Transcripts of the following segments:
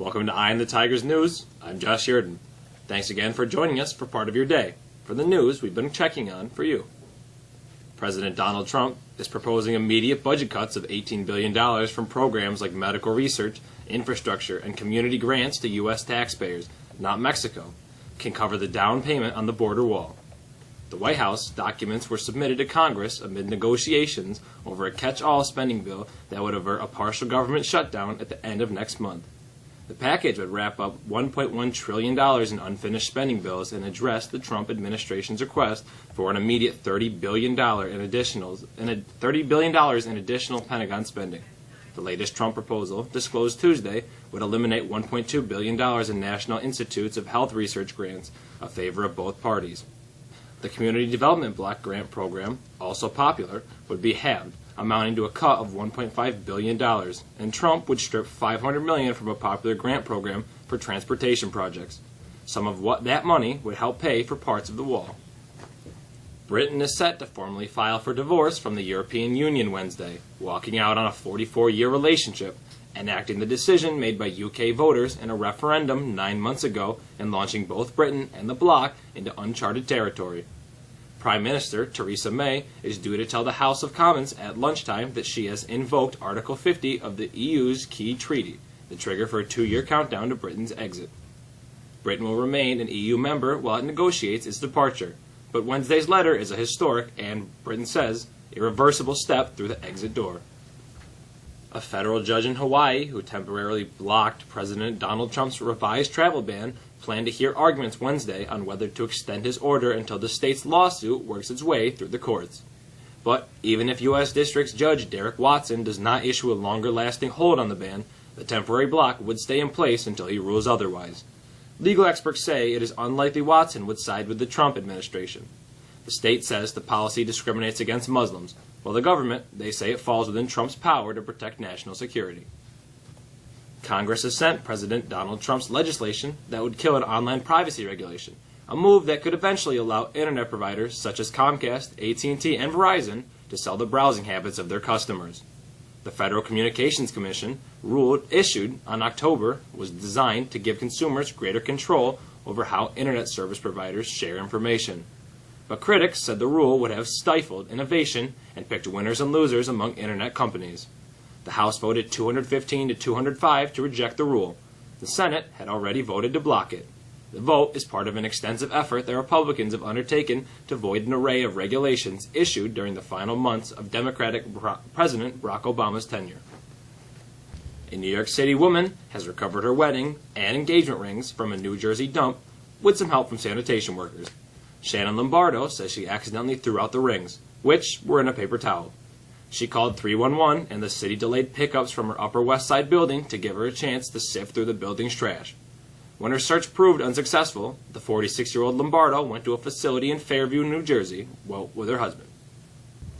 Welcome to Eye on the Tigers News. I'm Josh Sheridan. Thanks again for joining us for part of your day for the news we've been checking on for you. President Donald Trump is proposing immediate budget cuts of $18 billion from programs like medical research, infrastructure, and community grants to U.S. taxpayers, not Mexico, can cover the down payment on the border wall. The White House documents were submitted to Congress amid negotiations over a catch-all spending bill that would avert a partial government shutdown at the end of next month. The package would wrap up $1.1 trillion in unfinished spending bills and address the Trump administration's request for an immediate $30 billion in additional Pentagon spending. The latest Trump proposal, disclosed Tuesday, would eliminate $1.2 billion in National Institutes of Health research grants, a favor of both parties. The Community Development Block Grant Program, also popular, would be halved, amounting to a cut of $1.5 billion, and Trump would strip $500 million from a popular grant program for transportation projects. Some of what that money would help pay for parts of the wall. Britain is set to formally file for divorce from the European Union Wednesday, walking out on a 44-year relationship, enacting the decision made by UK voters in a referendum 9 months ago and launching both Britain and the bloc into uncharted territory. Prime Minister Theresa May is due to tell the House of Commons at lunchtime that she has invoked Article 50 of the EU's key treaty, the trigger for a 2-year countdown to Britain's exit. Britain will remain an EU member while it negotiates its departure, but Wednesday's letter is a historic and, Britain says, irreversible step through the exit door. A federal judge in Hawaii, who temporarily blocked President Donald Trump's revised travel ban, planned to hear arguments Wednesday on whether to extend his order until the state's lawsuit works its way through the courts. But even if U.S. District Judge Derek Watson does not issue a longer-lasting hold on the ban, the temporary block would stay in place until he rules otherwise. Legal experts say it is unlikely Watson would side with the Trump administration. The state says the policy discriminates against Muslims, while the government, they say it falls within Trump's power to protect national security. Congress has sent President Donald Trump's legislation that would kill an online privacy regulation, a move that could eventually allow internet providers such as Comcast, AT&T, and Verizon to sell the browsing habits of their customers. The Federal Communications Commission rule issued on October was designed to give consumers greater control over how internet service providers share information. But critics said the rule would have stifled innovation and picked winners and losers among internet companies. The House voted 215 to 205 to reject the rule. The Senate had already voted to block it. The vote is part of an extensive effort that Republicans have undertaken to void an array of regulations issued during the final months of Democratic President Barack Obama's tenure. A New York City woman has recovered her wedding and engagement rings from a New Jersey dump with some help from sanitation workers. Shannon Lombardo says she accidentally threw out the rings, which were in a paper towel. She called 311 and the city delayed pickups from her Upper West Side building to give her a chance to sift through the building's trash. When her search proved unsuccessful, the 46-year-old Lombardo went to a facility in Fairview, New Jersey, with her husband.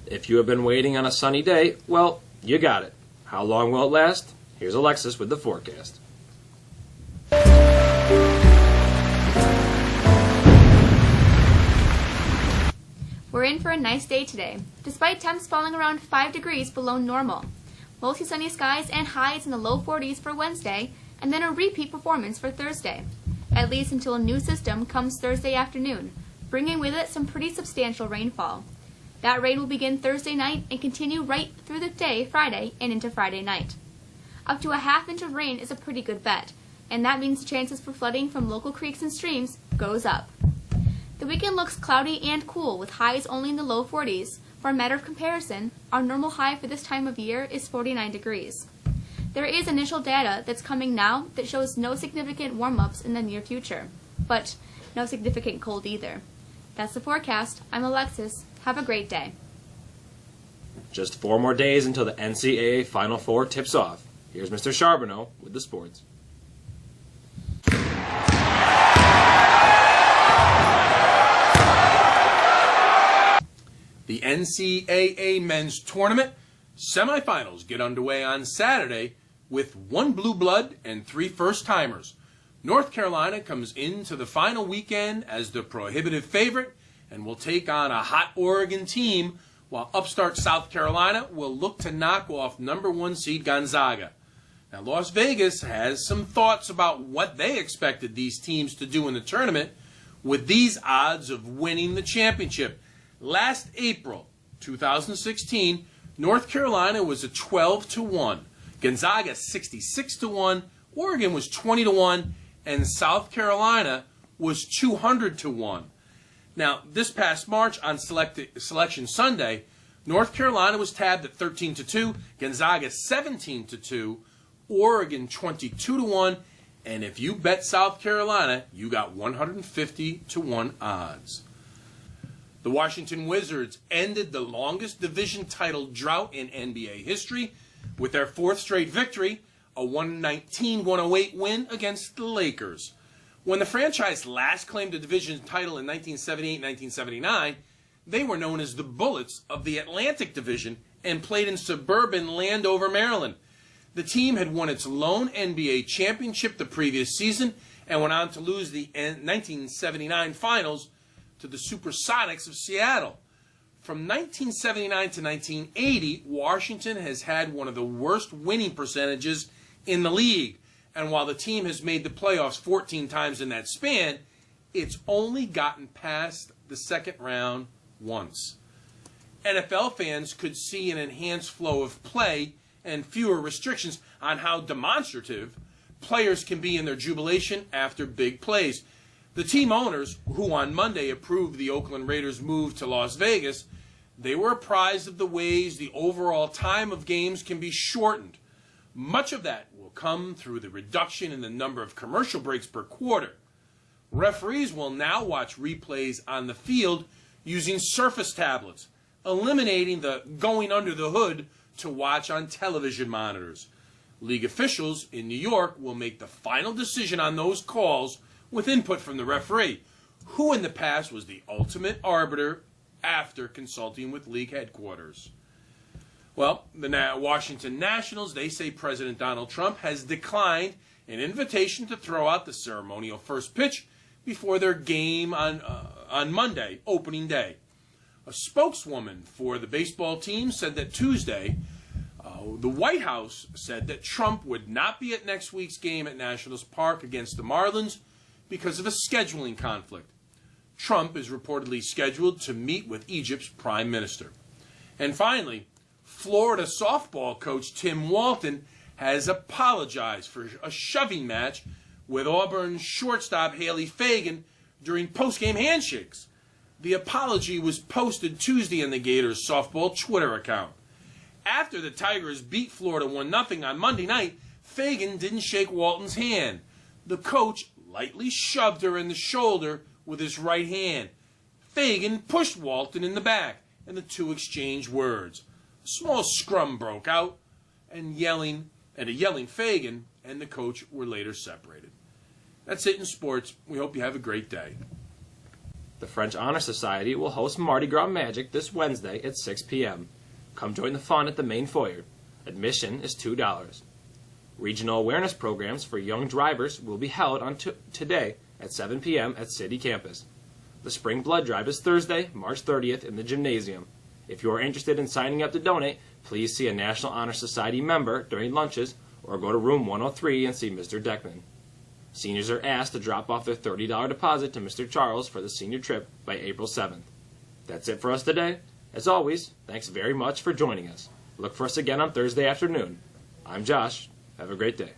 If you have been waiting on a sunny day, well, you got it. How long will it last? Here's Alexis with the forecast. We're in for a nice day today, despite temps falling around 5 degrees below normal. Mostly sunny skies and highs in the low 40s for Wednesday, and then a repeat performance for Thursday, at least until a new system comes Thursday afternoon, bringing with it some pretty substantial rainfall. That rain will begin Thursday night and continue right through the day Friday and into Friday night. Up to a half inch of rain is a pretty good bet, and that means the chances for flooding from local creeks and streams goes up. The weekend looks cloudy and cool with highs only in the low 40s. For a matter of comparison, our normal high for this time of year is 49 degrees. There is initial data that's coming now that shows no significant warm-ups in the near future, but no significant cold either. That's the forecast. I'm Alexis. Have a great day. Just 4 more days until the NCAA Final Four tips off. Here's Mr. Charbonneau with the sports. The NCAA men's tournament semifinals get underway on Saturday with 1 blue blood and 3 first-timers. North Carolina comes into the final weekend as the prohibitive favorite and will take on a hot Oregon team, while upstart South Carolina will look to knock off number 1 seed Gonzaga. Now, Las Vegas has some thoughts about what they expected these teams to do in the tournament with these odds of winning the championship. Last April 2016, North Carolina was a 12-1, Gonzaga 66-1, Oregon was 20-1, and South Carolina was 200-1. Now, this past March on Selection Sunday, North Carolina was tabbed at 13-2, Gonzaga 17-2, Oregon 22-1, and if you bet South Carolina, you got 150-1 odds. The Washington Wizards ended the longest division title drought in NBA history with their fourth straight victory, a 119-108 win against the Lakers. When the franchise last claimed a division title in 1978-1979, they were known as the Bullets of the Atlantic Division and played in suburban Landover, Maryland. The team had won its lone NBA championship the previous season and went on to lose the 1979 finals to the Supersonics of Seattle. From 1979 to 1980, Washington has had one of the worst winning percentages in the league. And while the team has made the playoffs 14 times in that span, it's only gotten past the second round once. NFL fans could see an enhanced flow of play and fewer restrictions on how demonstrative players can be in their jubilation after big plays. The team owners, who on Monday approved the Oakland Raiders' move to Las Vegas, they were apprised of the ways the overall time of games can be shortened. Much of that will come through the reduction in the number of commercial breaks per quarter. Referees will now watch replays on the field using Surface tablets, eliminating the going under the hood to watch on television monitors. League officials in New York will make the final decision on those calls with input from the referee, who in the past was the ultimate arbiter after consulting with league headquarters. Well, the Washington Nationals, they say President Donald Trump has declined an invitation to throw out the ceremonial first pitch before their game on Monday, opening day. A spokeswoman for the baseball team said that Tuesday, the White House said that Trump would not be at next week's game at Nationals Park against the Marlins because of a scheduling conflict. Trump is reportedly scheduled to meet with Egypt's prime minister. And finally, Florida softball coach Tim Walton has apologized for a shoving match with Auburn shortstop Haley Fagan during post-game handshakes. The apology was posted Tuesday on the Gators softball Twitter account. After the Tigers beat Florida 1-0 on Monday night, Fagan didn't shake Walton's hand. The coach lightly shoved her in the shoulder with his right hand. Fagan pushed Walton in the back, and the two exchanged words. A small scrum broke out, and a yelling Fagan and the coach were later separated. That's it in sports. We hope you have a great day. The French Honor Society will host Mardi Gras Magic this Wednesday at 6 p.m. Come join the fun at the main foyer. Admission is $2. Regional awareness programs for young drivers will be held on today at 7 p.m. at City Campus. The Spring Blood Drive is Thursday, March 30th in the gymnasium. If you are interested in signing up to donate, please see a National Honor Society member during lunches or go to room 103 and see Mr. Deckman. Seniors are asked to drop off their $30 deposit to Mr. Charles for the senior trip by April 7th. That's it for us today. As always, thanks very much for joining us. Look for us again on Thursday afternoon. I'm Josh. Have a great day.